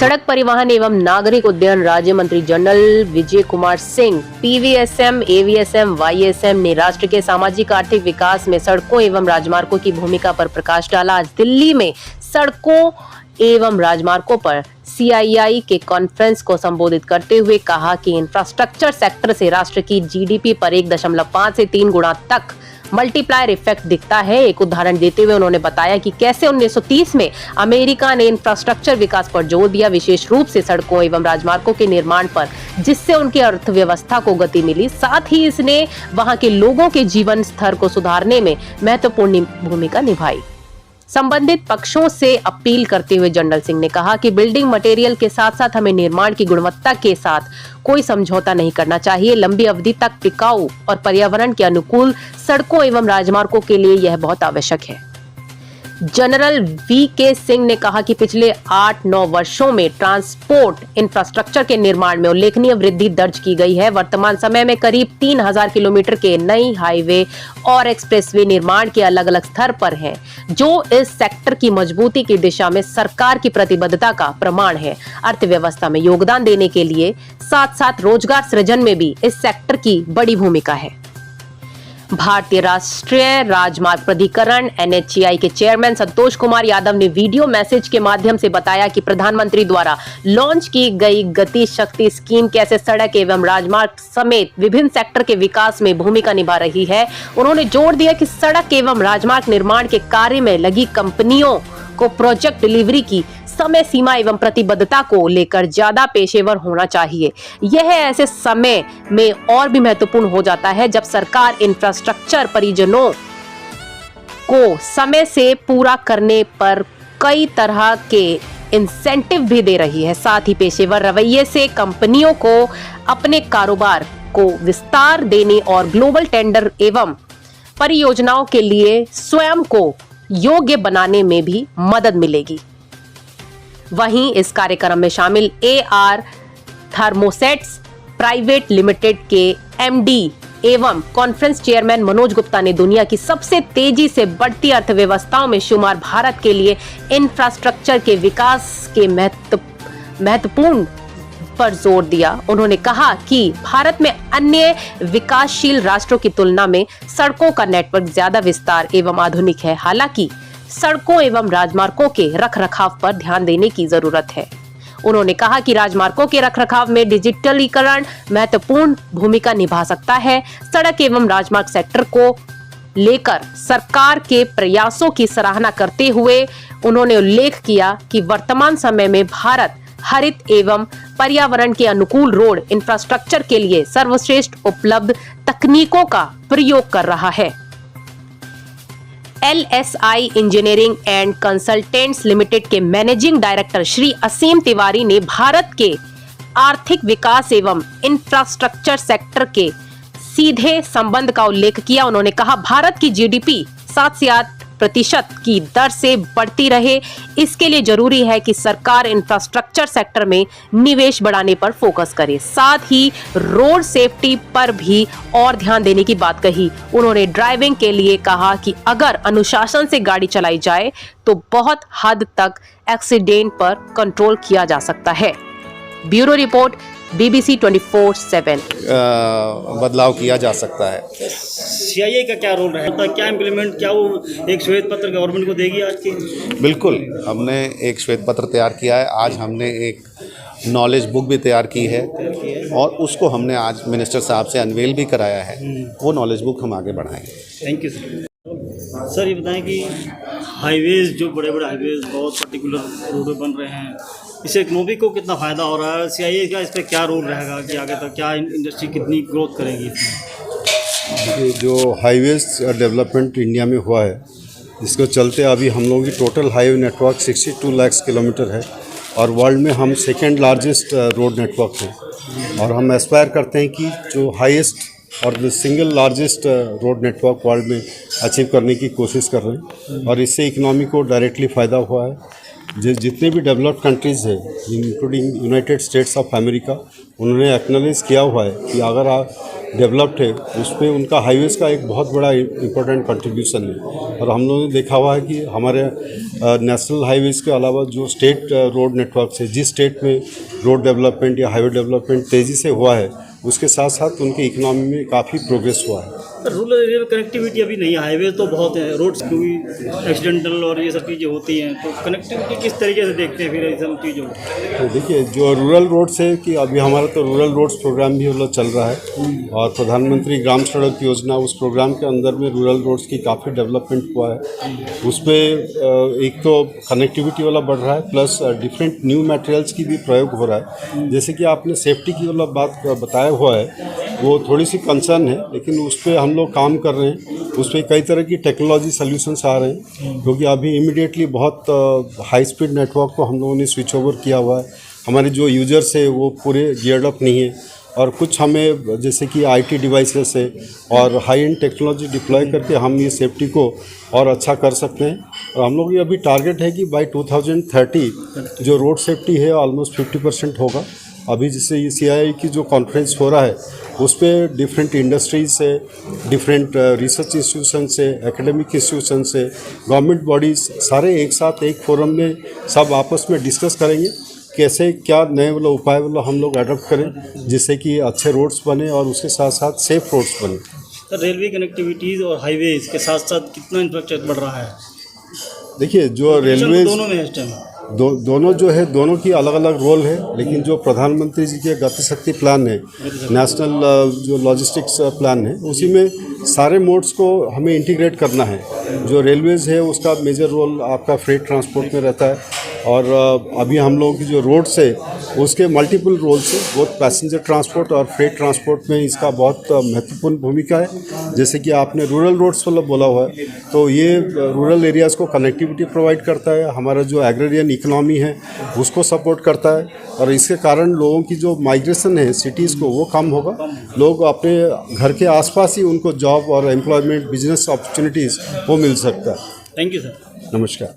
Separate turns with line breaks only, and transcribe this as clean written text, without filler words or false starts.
सड़क परिवहन एवं नागरिक उड्डयन राज्य मंत्री General Vijay Kumar Singh, PVSM, AVSM, YSM ने राष्ट्र के सामाजिक आर्थिक विकास में सड़कों एवं राजमार्गों की भूमिका पर प्रकाश डाला। आज दिल्ली में सड़कों एवं राजमार्गों पर सीआईआई के कॉन्फ्रेंस को संबोधित करते हुए कहा कि इंफ्रास्ट्रक्चर सेक्टर से राष्ट्र की जीडीपी पर 1.5 से 3 गुना तक मल्टीप्लायर इफेक्ट दिखता है। एक उदाहरण देते हुए उन्होंने बताया कि कैसे 1930 में अमेरिका ने इंफ्रास्ट्रक्चर विकास पर जोर दिया, विशेष रूप से सड़कों एवं राजमार्गों के निर्माण पर, जिससे उनकी अर्थव्यवस्था को गति मिली। साथ ही इसने वहां के लोगों के जीवन स्तर को सुधारने में महत्वपूर्ण भूमिका निभाई। संबंधित पक्षों से अपील करते हुए जनरल सिंह ने कहा कि बिल्डिंग मटेरियल के साथ साथ हमें निर्माण की गुणवत्ता के साथ कोई समझौता नहीं करना चाहिए। लंबी अवधि तक टिकाऊ और पर्यावरण के अनुकूल सड़कों एवं राजमार्गों के लिए यह बहुत आवश्यक है। General VK. सिंह ने कहा कि पिछले 8-9 वर्षों में ट्रांसपोर्ट इंफ्रास्ट्रक्चर के निर्माण में उल्लेखनीय वृद्धि दर्ज की गई है। वर्तमान समय में करीब 3000 किलोमीटर के नई हाईवे और एक्सप्रेसवे निर्माण के अलग अलग स्तर पर हैं, जो इस सेक्टर की मजबूती की दिशा में सरकार की प्रतिबद्धता का प्रमाण है। अर्थव्यवस्था में योगदान देने के लिए साथ साथ रोजगार सृजन में भी इस सेक्टर की बड़ी भूमिका है। भारतीय राष्ट्रीय राजमार्ग प्राधिकरण NHAI के चेयरमैन संतोष कुमार यादव ने वीडियो मैसेज के माध्यम से बताया कि प्रधानमंत्री द्वारा लॉन्च की गई गति शक्ति स्कीम कैसे सड़क एवं राजमार्ग समेत विभिन्न सेक्टर के विकास में भूमिका निभा रही है। उन्होंने जोर दिया कि सड़क एवं राजमार्ग निर्माण के कार्य में लगी कंपनियों को प्रोजेक्ट डिलीवरी की समय सीमा एवं प्रतिबद्धता को लेकर ज्यादा पेशेवर होना चाहिए। यह ऐसे समय में और भी महत्वपूर्ण हो जाता है जब सरकार इंफ्रास्ट्रक्चर परियोजनाओं को समय से पूरा करने पर कई तरह के इंसेंटिव भी दे रही है। साथ ही पेशेवर रवैये से कंपनियों को अपने कारोबार को विस्तार देने और ग्लोबल टेंडर एवं परियोजनाओं के लिए स्वयं को योग्य बनाने में भी मदद मिलेगी। वहीं इस कार्यक्रम में शामिल AR थर्मोसेट्स प्राइवेट लिमिटेड के MD एवं कॉन्फ्रेंस चेयरमैन मनोज गुप्ता ने दुनिया की सबसे तेजी से बढ़ती अर्थव्यवस्थाओं में शुमार भारत के लिए इंफ्रास्ट्रक्चर के विकास के महत्वपूर्ण पर जोर दिया। उन्होंने कहा कि भारत में अन्य विकासशील राष्ट्रों की तुलना में सड़कों का नेटवर्क ज्यादा विस्तार एवं आधुनिक है। हालांकि सड़कों एवं राजमार्गों के रखरखाव पर ध्यान देने की जरूरत है। उन्होंने कहा कि राजमार्गों के रखरखाव में डिजिटलीकरण महत्वपूर्ण भूमिका निभा सकता है। सड़क एवं राजमार्ग सेक्टर को लेकर सरकार के प्रयासों की सराहना करते हुए उन्होंने उल्लेख किया कि वर्तमान समय में भारत हरित एवं पर्यावरण के अनुकूल रोड इंफ्रास्ट्रक्चर के लिए सर्वश्रेष्ठ उपलब्ध तकनीकों का प्रयोग कर रहा है। LSI engineering and consultants limited के मैनेजिंग डायरेक्टर श्री असीम तिवारी ने भारत के आर्थिक विकास एवं इंफ्रास्ट्रक्चर सेक्टर के सीधे संबंध का उल्लेख किया। उन्होंने कहा भारत की जीडीपी 7 से 8% की दर से बढ़ती रहे, इसके लिए जरूरी है कि सरकार इंफ्रास्ट्रक्चर सेक्टर में निवेश बढ़ाने पर फोकस करे। साथ ही रोड सेफ्टी पर भी और ध्यान देने की बात कही। उन्होंने ड्राइविंग के लिए कहा कि अगर अनुशासन से गाड़ी चलाई जाए तो बहुत हद तक एक्सीडेंट पर कंट्रोल किया जा सकता है। Bureau report BBC 24/7।
बदलाव किया जा सकता है।
सीआईआई का क्या रोल रहेगा, क्या इम्प्लीमेंट, क्या वो एक श्वेत पत्र गवर्नमेंट को देगी आज की?
बिल्कुल, हमने एक श्वेत पत्र तैयार किया है। आज हमने एक नॉलेज बुक भी तैयार की है और उसको हमने आज मिनिस्टर साहब से अनवेल भी कराया है। वो नॉलेज बुक हम आगे बढ़ाएंगे।
Thank you sir. सर ये बताएं कि हाईवेज, जो बड़े बड़े हाईवेज बहुत पर्टिकुलर रोड बन रहे हैं, इससे इकोनॉमी को कितना फ़ायदा हो रहा है? सीआईआई का इस पर क्या रोल रहेगा कि आगे तक क्या इंडस्ट्री कितनी ग्रोथ करेगी?
जो हाईवेज डेवलपमेंट इंडिया में हुआ है, इसके चलते अभी हम लोगों की total highway network 62 lakh kilometre है और वर्ल्ड में हम सेकेंड लार्जेस्ट रोड नेटवर्क हैं। और हम एस्पायर करते हैं कि जो हाईएस्ट और single largest road network world में अचीव करने की कोशिश कर रहे हैं और इससे इकोनॉमी को डायरेक्टली फ़ायदा हुआ है। जितने भी डेवलप्ड कंट्रीज़ है including United states of America, उन्होंने एक्नॉलेज किया हुआ है कि अगर आप डेवलप्ड है उसमें उनका हाईवेज़ का एक बहुत बड़ा इम्पोर्टेंट कंट्रीब्यूशन है। और हम लोगों ने देखा हुआ है कि हमारे नेशनल हाईवेज़ के अलावा जो स्टेट रोड नेटवर्क है, जिस स्टेट में रोड डेवलपमेंट या हाईवे डेवलपमेंट तेज़ी से हुआ है, उसके साथ साथ उनकी इकोनॉमी में काफ़ी प्रोग्रेस हुआ है।
रूरल एरिया में कनेक्टिविटी अभी नहीं है, हाईवे तो बहुत है, रोड्स क्योंकि एक्सीडेंटल और ये सब चीज़ें होती हैं, तो कनेक्टिविटी किस तरीके से देखते हैं फिर इन सब चीज़ों को?
तो देखिए, जो रूरल रोड्स है कि अभी हमारा तो रूरल रोड्स प्रोग्राम भी मतलब चल रहा है और प्रधानमंत्री ग्राम सड़क योजना, उस प्रोग्राम के अंदर में रूरल रोड्स की काफ़ी डेवलपमेंट हुआ है। उसमें एक तो कनेक्टिविटी वाला बढ़ रहा है, प्लस डिफरेंट न्यू मटेरियल्स की भी प्रयोग हो रहा है। जैसे कि आपने सेफ्टी की वाला बात बताया हुआ है, वो थोड़ी सी कंसर्न है, लेकिन उस पर हम लोग काम कर रहे हैं। उस पर कई तरह की टेक्नोलॉजी सॉल्यूशंस आ रहे हैं, क्योंकि अभी इमीडिएटली बहुत हाई स्पीड नेटवर्क को हम लोगों ने स्विच ओवर किया हुआ है। हमारे जो यूजर्स है वो पूरे गियर्ड अप नहीं है और कुछ हमें जैसे कि आईटी डिवाइसेस है और हाई एंड टेक्नोलॉजी डिप्लॉय करके हम ये सेफ्टी को और अच्छा कर सकते हैं। और हम लोग ये अभी टारगेट है कि बाय 2030 जो रोड सेफ्टी है ऑलमोस्ट 50% होगा। अभी जैसे ये CII की जो कॉन्फ्रेंस हो रहा है उस पर डिफरेंट इंडस्ट्रीज से, डिफरेंट रिसर्च इंस्टीट्यूशन से, एकेडमिक इंस्टीट्यूशन से, गवर्नमेंट बॉडीज़ सारे एक साथ एक फोरम में सब आपस में डिस्कस करेंगे कैसे क्या नए वाला उपाय वाला हम लोग अडॉप्ट करें जिससे कि अच्छे रोड्स बने और उसके साथ साथ सेफ रोड्स बने।
तो रेलवे कनेक्टिविटीज़ और हाईवेज़ के साथ साथ कितना इंफ्रास्ट्रक्चर बढ़ रहा है?
देखिए, जो रेलवे
दोनों में इस टाइम
दोनों जो है, दोनों की अलग अलग रोल है, लेकिन जो प्रधानमंत्री जी के गति शक्ति प्लान है, नेशनल जो लॉजिस्टिक्स प्लान है, उसी में सारे मोड्स को हमें इंटीग्रेट करना है। जो रेलवेज़ है उसका मेजर रोल आपका फ्रेट ट्रांसपोर्ट में रहता है और अभी हम लोगों की जो रोड्स है उसके मल्टीपल रोल्स है, बहुत पैसेंजर ट्रांसपोर्ट और फ्रेट ट्रांसपोर्ट में इसका बहुत महत्वपूर्ण भूमिका है। जैसे कि आपने रूरल रोड्स वाला बोला हुआ है, तो ये रूरल एरियाज़ को कनेक्टिविटी प्रोवाइड करता है, हमारा जो एग्रेरियन इकोनॉमी है उसको सपोर्ट करता है और इसके कारण लोगों की जो माइग्रेशन है सिटीज़ को वो कम होगा। लोग अपने घर के आसपास ही उनको जॉब और एम्प्लॉयमेंट, बिजनेस अपॉर्चुनिटीज़ वो मिल सकता है।
Thank you sir.
नमस्कार।